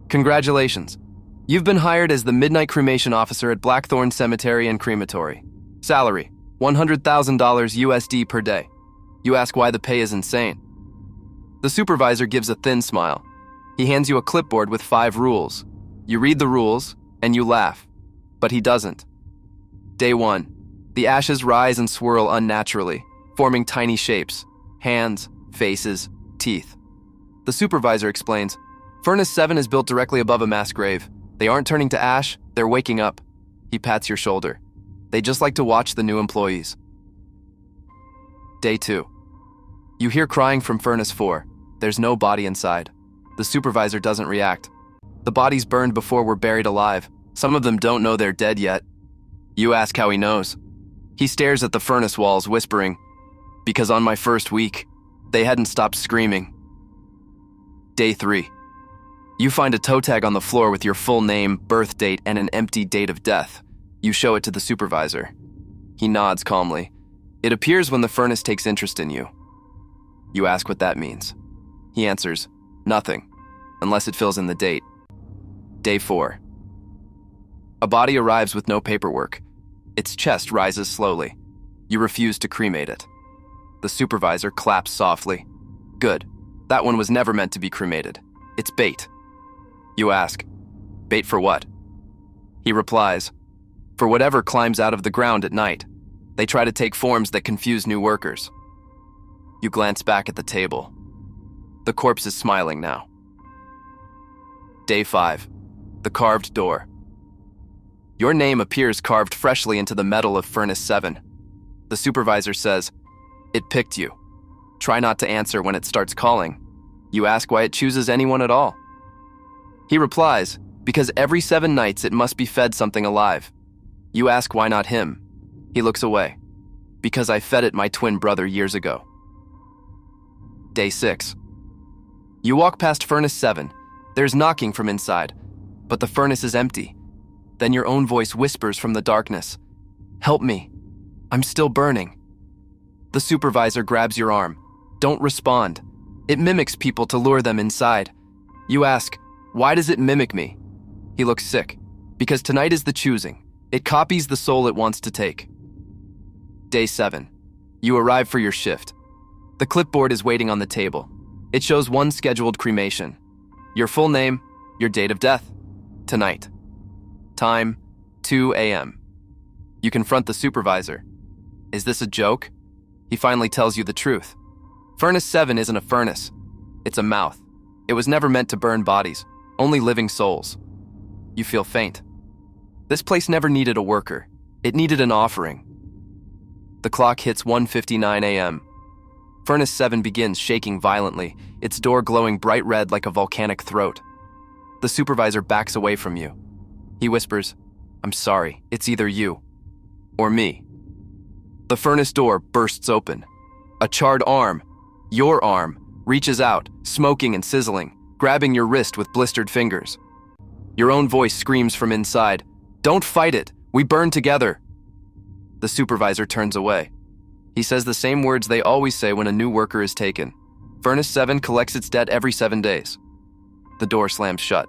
Congratulations. You've been hired as the midnight cremation officer at Blackthorn Cemetery and Crematory. Salary, $100,000 USD per day. You ask why the pay is insane. The supervisor gives a thin smile. He hands you a clipboard with 5 rules. You read the rules, and you laugh. But he doesn't. Day 1. The ashes rise and swirl unnaturally, forming tiny shapes: hands, faces, teeth. The supervisor explains, Furnace 7 is built directly above a mass grave. They aren't turning to ash, they're waking up. He pats your shoulder. They just like to watch the new employees. Day 2. You hear crying from Furnace 4. There's no body inside. The supervisor doesn't react. The bodies burned before were buried alive. Some of them don't know they're dead yet. You ask how he knows. He stares at the furnace walls, whispering, because on my first week, they hadn't stopped screaming. Day 3. You find a toe tag on the floor with your full name, birth date, and an empty date of death. You show it to the supervisor. He nods calmly. It appears when the furnace takes interest in you. You ask what that means. He answers, nothing, unless it fills in the date. Day 4. A body arrives with no paperwork. Its chest rises slowly. You refuse to cremate it. The supervisor claps softly. Good. That one was never meant to be cremated. It's bait. You ask, bait for what? He replies, for whatever climbs out of the ground at night. They try to take forms that confuse new workers. You glance back at the table. The corpse is smiling now. Day 5. The carved door. Your name appears carved freshly into the metal of Furnace 7. The supervisor says, it picked you. Try not to answer when it starts calling. You ask why it chooses anyone at all. He replies, because every 7 nights it must be fed something alive. You ask why not him. He looks away. Because I fed it my twin brother years ago. Day 6. You walk past Furnace 7. There's knocking from inside, but the furnace is empty. Then your own voice whispers from the darkness, help me. I'm still burning. The supervisor grabs your arm. Don't respond. It mimics people to lure them inside. You ask, why does it mimic me? He looks sick. Because tonight is the choosing. It copies the soul it wants to take. Day 7. You arrive for your shift. The clipboard is waiting on the table. It shows 1 scheduled cremation. Your full name, your date of death. Tonight. Time, 2 a.m. You confront the supervisor. Is this a joke? He finally tells you the truth. Furnace 7 isn't a furnace. It's a mouth. It was never meant to burn bodies, only living souls. You feel faint. This place never needed a worker. It needed an offering. The clock hits 1:59 a.m. Furnace 7 begins shaking violently, its door glowing bright red like a volcanic throat. The supervisor backs away from you. He whispers, I'm sorry, it's either you or me. The furnace door bursts open. A charred arm, your arm, reaches out, smoking and sizzling, grabbing your wrist with blistered fingers. Your own voice screams from inside, don't fight it, we burn together. The supervisor turns away. He says the same words they always say when a new worker is taken. Furnace 7 collects its debt every 7 days. The door slams shut.